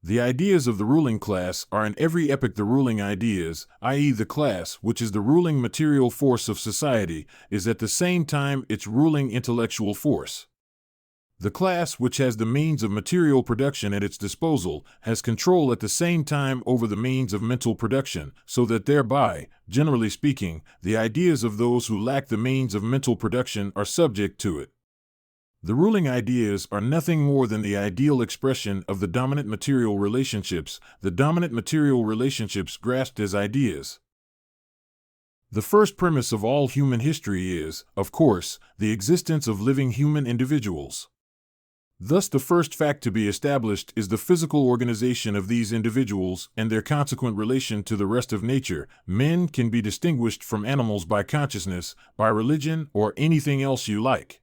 The ideas of the ruling class are in every epoch the ruling ideas, i.e. the class, which is the ruling material force of society, is at the same time its ruling intellectual force. The class, which has the means of material production at its disposal, has control at the same time over the means of mental production, so that thereby, generally speaking, the ideas of those who lack the means of mental production are subject to it. The ruling ideas are nothing more than the ideal expression of the dominant material relationships, the dominant material relationships grasped as ideas. The first premise of all human history is, of course, the existence of living human individuals. Thus, the first fact to be established is the physical organization of these individuals and their consequent relation to the rest of nature. Men can be distinguished from animals by consciousness, by religion, or anything else you like.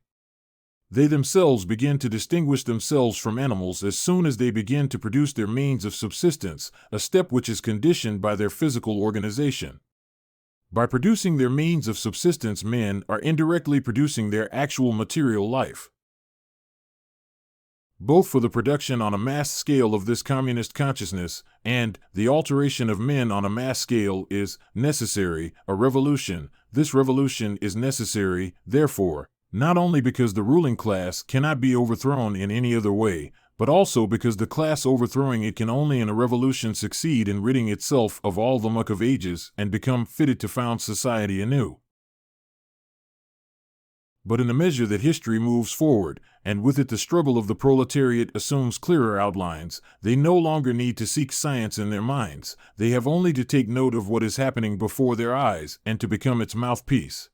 They themselves begin to distinguish themselves from animals as soon as they begin to produce their means of subsistence, a step which is conditioned by their physical organization. By producing their means of subsistence, men are indirectly producing their actual material life. Both for the production on a mass scale of this communist consciousness and the alteration of men on a mass scale is necessary a revolution. This revolution is necessary, therefore, not only because the ruling class cannot be overthrown in any other way, but also because the class overthrowing it can only in a revolution succeed in ridding itself of all the muck of ages and become fitted to found society anew. But in the measure that history moves forward, and with it the struggle of the proletariat assumes clearer outlines, they no longer need to seek science in their minds, they have only to take note of what is happening before their eyes and to become its mouthpiece.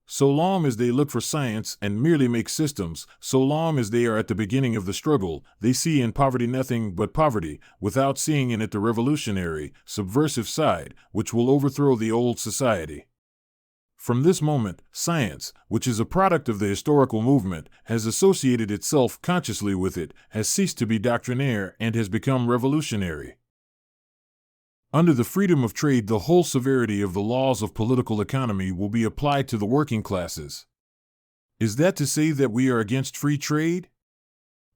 So long as they look for science and merely make systems, so long as they are at the beginning of the struggle, they see in poverty nothing but poverty, without seeing in it the revolutionary, subversive side, which will overthrow the old society. From this moment, science, which is a product of the historical movement, has associated itself consciously with it, has ceased to be doctrinaire, and has become revolutionary. Under the freedom of trade, the whole severity of the laws of political economy will be applied to the working classes. Is that to say that we are against free trade?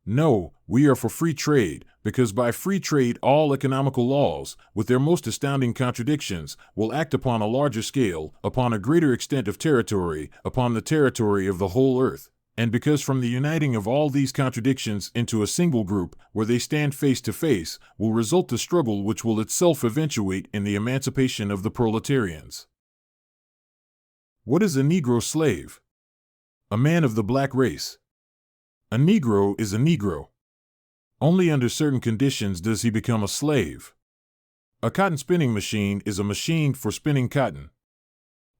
No, we are for free trade, because by free trade all economical laws, with their most astounding contradictions, will act upon a larger scale, upon a greater extent of territory, upon the territory of the whole earth. And because from the uniting of all these contradictions into a single group, where they stand face to face, will result the struggle which will itself eventuate in the emancipation of the proletarians. What is a Negro slave? A man of the black race. A Negro is a Negro. Only under certain conditions does he become a slave. A cotton spinning machine is a machine for spinning cotton.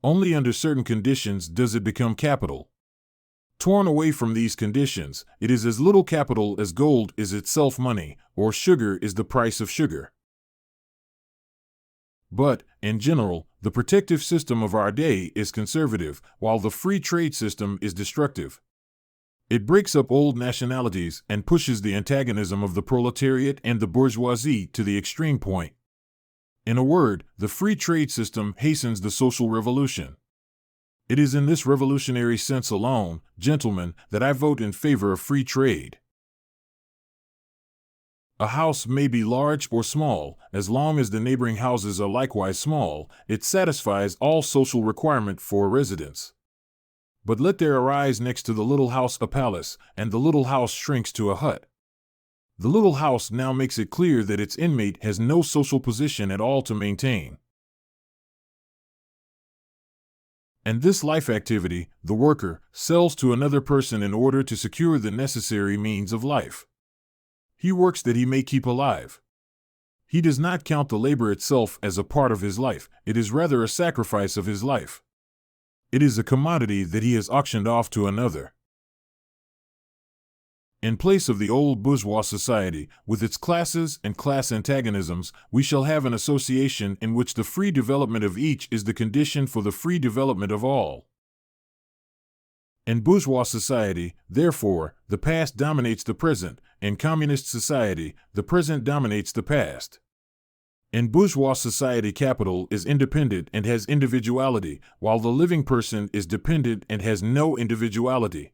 Only under certain conditions does it become capital. Torn away from these conditions, it is as little capital as gold is itself money, or sugar is the price of sugar. But, in general, the protective system of our day is conservative, while the free trade system is destructive. It breaks up old nationalities and pushes the antagonism of the proletariat and the bourgeoisie to the extreme point. In a word, the free trade system hastens the social revolution. It is in this revolutionary sense alone, gentlemen, that I vote in favor of free trade. A house may be large or small, as long as the neighboring houses are likewise small, it satisfies all social requirement for a residence. But let there arise next to the little house a palace, and the little house shrinks to a hut. The little house now makes it clear that its inmate has no social position at all to maintain. And this life activity, the worker, sells to another person in order to secure the necessary means of life. He works that he may keep alive. He does not count the labor itself as a part of his life, it is rather a sacrifice of his life. It is a commodity that he has auctioned off to another. In place of the old bourgeois society, with its classes and class antagonisms, we shall have an association in which the free development of each is the condition for the free development of all. In bourgeois society, therefore, the past dominates the present. In communist society, the present dominates the past. In bourgeois society, capital is independent and has individuality, while the living person is dependent and has no individuality.